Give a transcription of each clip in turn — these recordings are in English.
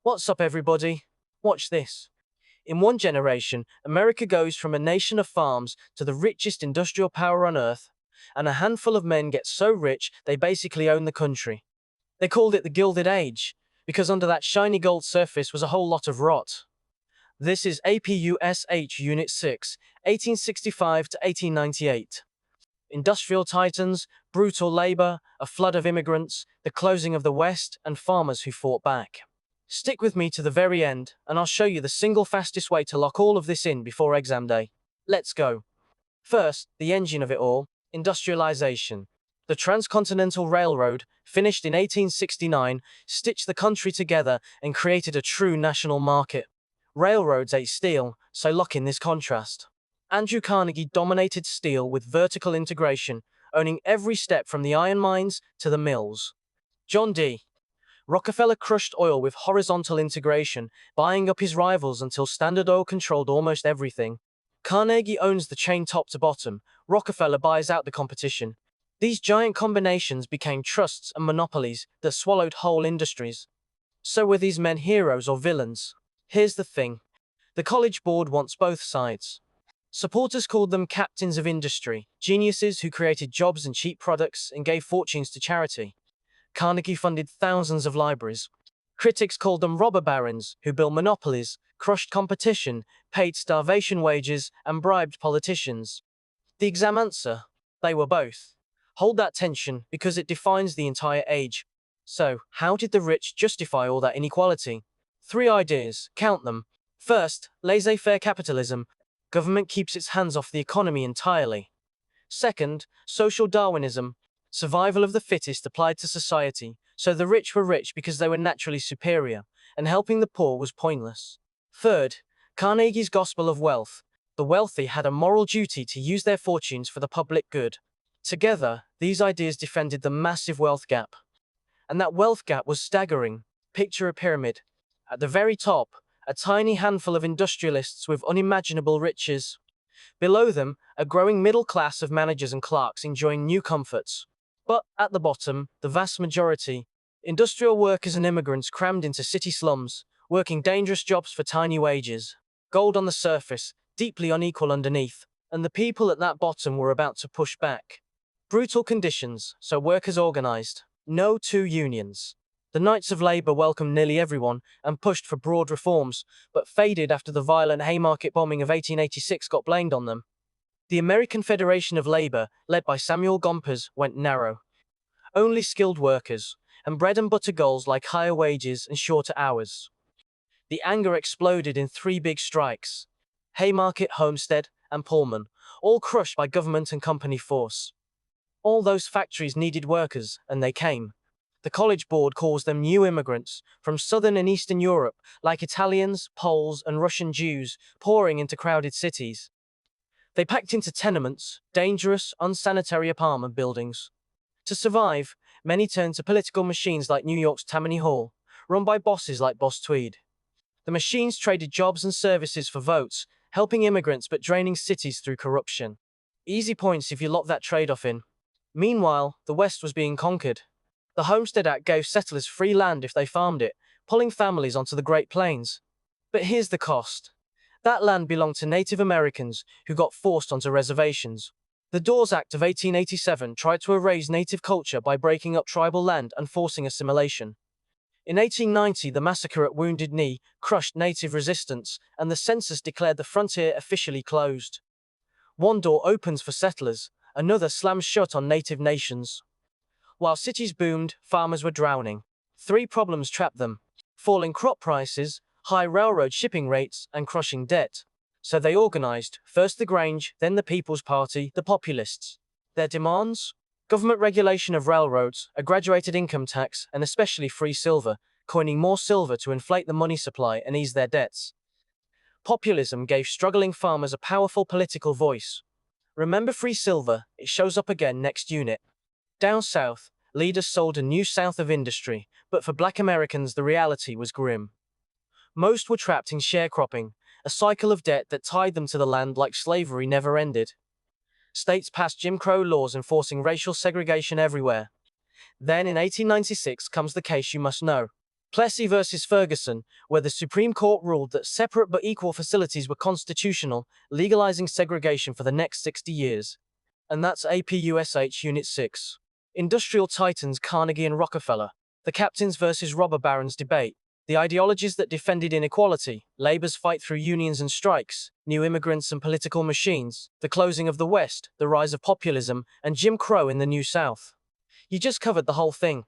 What's up, everybody? Watch this. In one generation, America goes from a nation of farms to the richest industrial power on earth, and a handful of men get so rich they basically own the country. They called it the Gilded Age, because under that shiny gold surface was a whole lot of rot. This is APUSH Unit 6, 1865 to 1898. Industrial titans, brutal labor, a flood of immigrants, the closing of the West, and farmers who fought back. Stick with me to the very end, and I'll show you the single fastest way to lock all of this in before exam day. Let's go. First, the engine of it all, industrialization. The Transcontinental Railroad, finished in 1869, stitched the country together and created a true national market. Railroads ate steel, so lock in this contrast. Andrew Carnegie dominated steel with vertical integration, owning every step from the iron mines to the mills. John D. Rockefeller crushed oil with horizontal integration, buying up his rivals until Standard Oil controlled almost everything. Carnegie owns the chain top to bottom, Rockefeller buys out the competition. These giant combinations became trusts and monopolies that swallowed whole industries. So were these men heroes or villains? Here's the thing. The College Board wants both sides. Supporters called them captains of industry, geniuses who created jobs and cheap products and gave fortunes to charity. Carnegie funded thousands of libraries. Critics called them robber barons who built monopolies, crushed competition, paid starvation wages, and bribed politicians. The exam answer? They were both. Hold that tension because it defines the entire age. So, how did the rich justify all that inequality? 3 ideas, count them. First, laissez-faire capitalism. Government keeps its hands off the economy entirely. Second, social Darwinism. Survival of the fittest applied to society, so the rich were rich because they were naturally superior, and helping the poor was pointless. Third, Carnegie's gospel of wealth. The wealthy had a moral duty to use their fortunes for the public good. Together, these ideas defended the massive wealth gap. And that wealth gap was staggering. Picture a pyramid. At the very top, a tiny handful of industrialists with unimaginable riches. Below them, a growing middle class of managers and clerks enjoying new comforts. But at the bottom, the vast majority, industrial workers and immigrants crammed into city slums, working dangerous jobs for tiny wages. Gold on the surface, deeply unequal underneath, and the people at that bottom were about to push back. Brutal conditions, so workers organized. No 2 unions. The Knights of Labor welcomed nearly everyone and pushed for broad reforms, but faded after the violent Haymarket bombing of 1886 got blamed on them. The American Federation of Labor, led by Samuel Gompers, went narrow. Only skilled workers, and bread and butter goals like higher wages and shorter hours. The anger exploded in 3 big strikes: Haymarket, Homestead, and Pullman, all crushed by government and company force. All those factories needed workers, and they came. The College Board calls them new immigrants from Southern and Eastern Europe, like Italians, Poles, and Russian Jews, pouring into crowded cities. They packed into tenements, dangerous, unsanitary apartment buildings. To survive, many turned to political machines like New York's Tammany Hall, run by bosses like Boss Tweed. The machines traded jobs and services for votes, helping immigrants but draining cities through corruption. Easy points if you lock that trade-off in. Meanwhile, the West was being conquered. The Homestead Act gave settlers free land if they farmed it, pulling families onto the Great Plains. But here's the cost. That land belonged to Native Americans who got forced onto reservations. The Dawes Act of 1887 tried to erase native culture by breaking up tribal land and forcing assimilation. In 1890, the massacre at Wounded Knee crushed native resistance, and the census declared the frontier officially closed. One door opens for settlers, another slams shut on native nations. While cities boomed, farmers were drowning. 3 problems trapped them: falling crop prices, high railroad shipping rates, and crushing debt. So they organized, first the Grange, then the People's Party, the Populists. Their demands? Government regulation of railroads, a graduated income tax, and especially free silver, coining more silver to inflate the money supply and ease their debts. Populism gave struggling farmers a powerful political voice. Remember free silver? It shows up again next unit. Down south, leaders sold a new south of industry, but for Black Americans the reality was grim. Most were trapped in sharecropping, a cycle of debt that tied them to the land like slavery never ended. States passed Jim Crow laws enforcing racial segregation everywhere. Then in 1896 comes the case you must know. Plessy versus Ferguson, where the Supreme Court ruled that separate but equal facilities were constitutional, legalizing segregation for the next 60 years. And that's APUSH Unit 6. Industrial Titans Carnegie and Rockefeller, the captains versus robber barons debate. The ideologies that defended inequality, labor's fight through unions and strikes, new immigrants and political machines, the closing of the West, the rise of populism, and Jim Crow in the New South. You just covered the whole thing.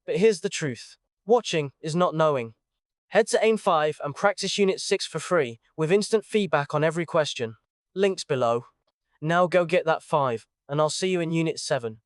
But here's the truth. Watching is not knowing. Head to AIM 5 and practice Unit 6 for free, with instant feedback on every question. Links below. Now go get that 5, and I'll see you in Unit 7.